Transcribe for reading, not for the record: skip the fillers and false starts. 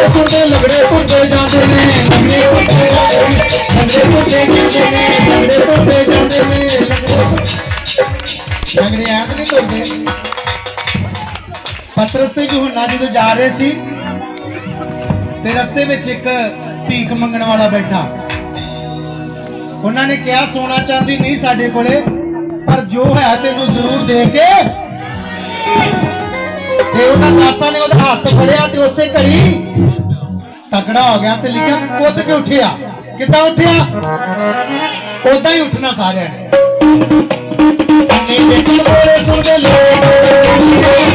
सुनते लगड़े टुटे जाते ने लगड़े टुटे जाते ने लगड़े टुटे जाते ने लगड़े ऐप नहीं टुटदे पतरस ते यूहन्ना जो जा रहे सी ते रस्ते में एक भीख मंगण वाला बैठा उन्होंने कहा सोना चांदी नहीं साडे कोले पर जो है तेनू जरूर दे के दासा ने हाथ फड़िया उसे घड़ी तगड़ा हो गया तो लिखा कुद के उठिया किदा उठिया उदा ही उठना सारे ने